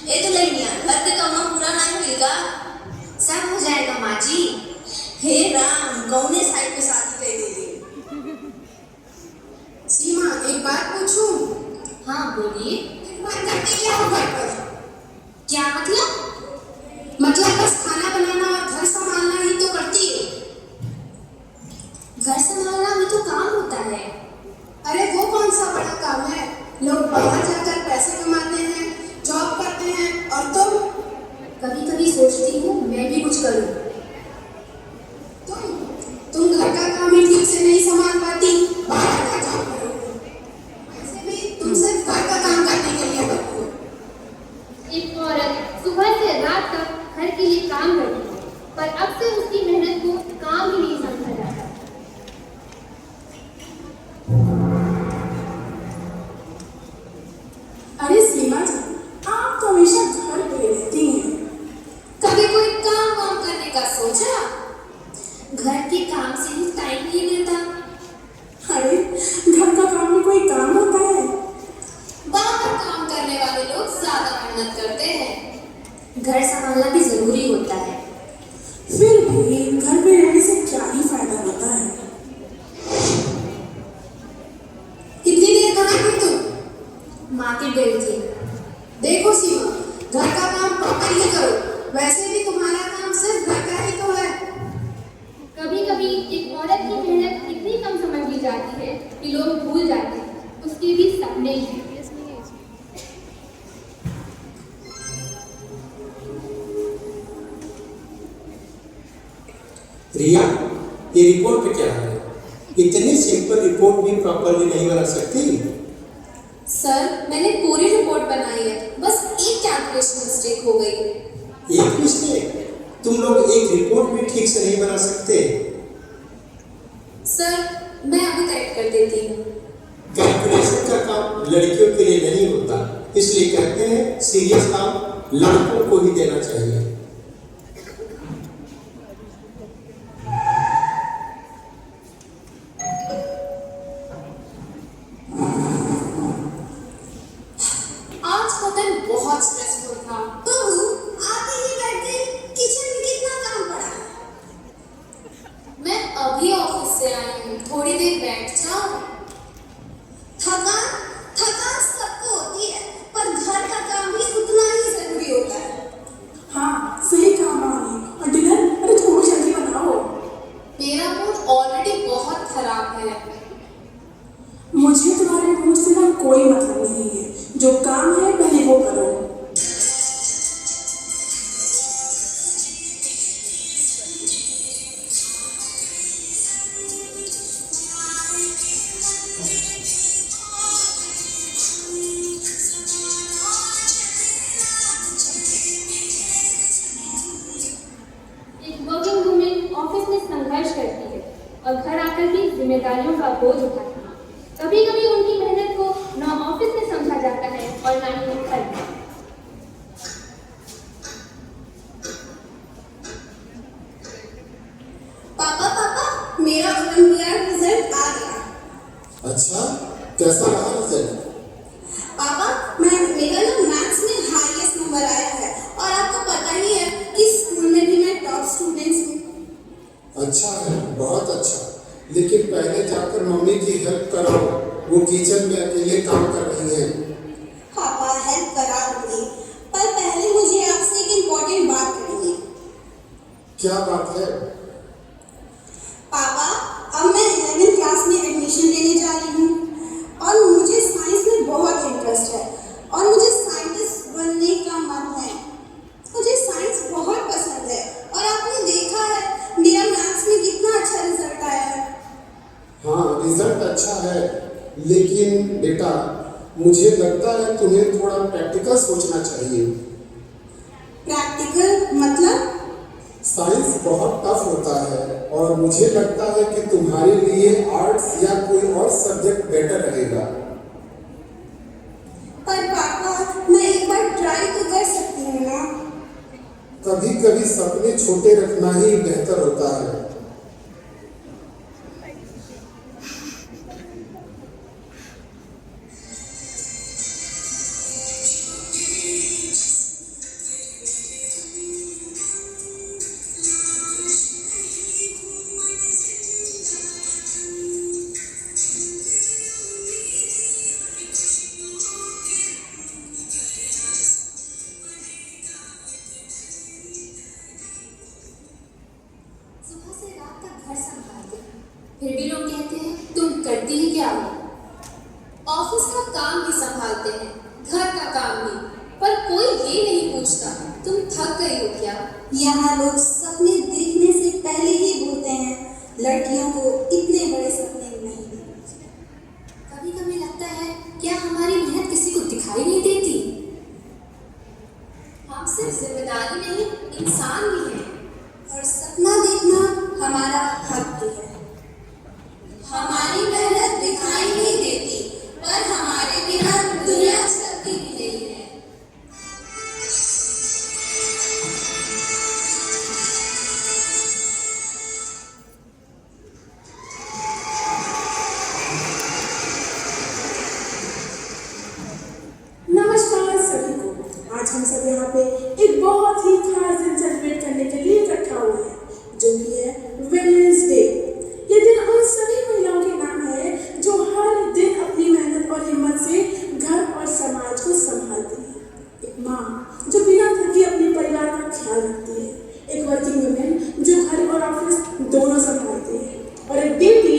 ए तो लड़कियां घर के कमा पूरा नहीं होगा। सब हो जाएगा माँ जी। हे राम, कौने साइड पे शादी कर दे दी। सीमा, एक बात पूछूं? हाँ बोलिए। करते क्या हो घर पर? क्या मतलब? मतलब बस खाना बनाना और घर संभालना ही तो करती है। घर संभालना भी तो काम होता है। अरे वो कौन सा बड़ा काम है? लोग बाहर जाकर पैसे कमाते हैं, जॉब करते हैं, और कभी कभी सोचती हूँ मैं भी कुछ करूँ। तुम घर का काम ही ठीक से नहीं संभाल पाती, बाहर का जॉब करो। वैसे भी तुम सिर्फ घर का काम करने के लिए बनी हो। एक औरत सुबह से रात तक घर के लिए काम करती है, पर अक्सर उसकी मेहनत को काम ही नहीं समझा जाता। अरे सीमा जी, आप तो हमेशा घर पे रहती हैं। कभी कोई काम वाम करने का सोचा? घर के काम से ही टाइम नहीं मिलता। अरे घर का काम में कोई काम होता है? बाहर काम करने वाले लोग ज्यादा मेहनत करते हैं। घर संभालना भी जरूरी होता है। फिर भी घर पे रहने से क्या ही फायदा होता है? कितनी देर कहाँ थी तुम? मार्केट गई थी। देखो सीमा, घर का काम प्रॉपरली करो। वैसे भी तुम्हारा काम सिर्फ घर का ही तो है। कभी कभी एक औरत की मेहनत इतनी कम समझ ली जाती है कि लोग भूल जाते हैं उसके भी सपने हैं। रिया, ये रिपोर्ट पे क्या है? इतनी सिंपल रिपोर्ट भी प्रॉपरली नहीं बना सकती? सर मैंने पूरी रिपोर्ट बनाई है, बस एक कैलकुलेशन मिस्टेक हो गई। एक मिस्टेक? तुम लोग एक रिपोर्ट भी ठीक से नहीं बना सकते? सर मैं अभी करेक्ट कर देती हूँ। कैलकुलेशन का काम लड़कियों के लिए नहीं होता, इसलिए कहते हैं सीरियस काम लड़कों को ही देना चाहिए। आज का दिन बहुत स्ट्रेसफुल था। बहू, आते ही बैठे किचन में कितना काम पड़ा है। मैं अभी ऑफिस से आई हूँ, थोड़ी देर बैठ जाओ। थकान थकान सबको होती है, पर घर का काम भी उतना ही जरूरी होता है। हाँ, सही कहा माँ ने। और डिनर, अरे थोड़ी जल्दी बनाओ। मेरा मूड ऑलरेडी बहुत खराब है। मुझे तुम्हारे मूड से ना कोई मतलब नहीं है। जो काम है पहले वो करो। एक वर्किंग वुमेन ऑफिस में संघर्ष करती है और घर आकर भी जिम्मेदारियों का बोझ उठाती है। कभी कभी उनकी मेहनत को न ऑफिस में समझा जाता है और न ही घर में। पापा पापा, मेरा ओलंपियाड रिजल्ट आ गया। अच्छा, कैसा रहा रिजल्ट? पापा, मेरा ना मैथ्स में हाईएस्ट नंबर आया है, और आपको पता ही है कि स्कूल में भी मैं टॉप स्टूडेंट्स हूँ। अच्छा है, बहुत अच्छा। लेकिन पहले जाकर मम्मी की हेल्प कराओ, वो किचन में अकेले काम कर रही है। पापा हेल्प करा दूंगी, पर पहले मुझे आपसे एक इम्पोर्टेंट बात करनी है। क्या बात है? पापा, अब मैं 11वीं क्लास में एडमिशन लेने जा रही हूँ, और मुझे साइंस में बहुत इंटरेस्ट है, और मुझे साइंटिस्ट बनने का मन है। मुझे साइंस बहुत पसंद है, और आपने देखा है मेरा मैथ्स में कितना अच्छा रिजल्ट आया है। हाँ, रिजल्ट अच्छा है, लेकिन बेटा मुझे लगता है तुम्हें थोड़ा प्रैक्टिकल सोचना चाहिए। प्रैक्टिकल मतलब? साइंस बहुत टफ होता है, और मुझे लगता है कि तुम्हारे लिए आर्ट्स या कोई और सब्जेक्ट बेटर रहेगा। पर पापा, मैं एक बार ट्राई तो कर सकती हूँ ना। कभी कभी सपने छोटे रखना ही बेहतर होता है। आते हैं, घर का काम भी, पर कोई ये नहीं पूछता तुम थक गई हो क्या। यहाँ लोग सपने देखने से पहले ही बोलते हैं लड़कियों को इतने बड़े सपने नहीं देखने। कभी कभी लगता है क्या हमारी मेहनत किसी को दिखाई नहीं देती। हम सिर्फ जिम्मेदारी नहीं इंसान भी हैं, और सपना देखना हमारा हक भी है। हमारी मेहनत दिखाई नहीं देती, पर हमारे बिना दुनिया चलती भी नहीं है। नमस्कार सभी को। आज हम सब यहाँ पे एक बहुत ही खास दिन सेलिब्रेट करने के लिए इकट्ठा हुए हैं, जो कि है वुमेन्स डे। ये दिन उन सभी महिलाओं के नाम है जो हर दिन अपनी मेहनत और हिम्मत से घर और समाज को संभालती है। एक माँ जो बिना थके अपने परिवार का ख्याल रखती है, एक वर्किंग वुमेन जो घर और ऑफिस दोनों संभालती है, और एक बेटी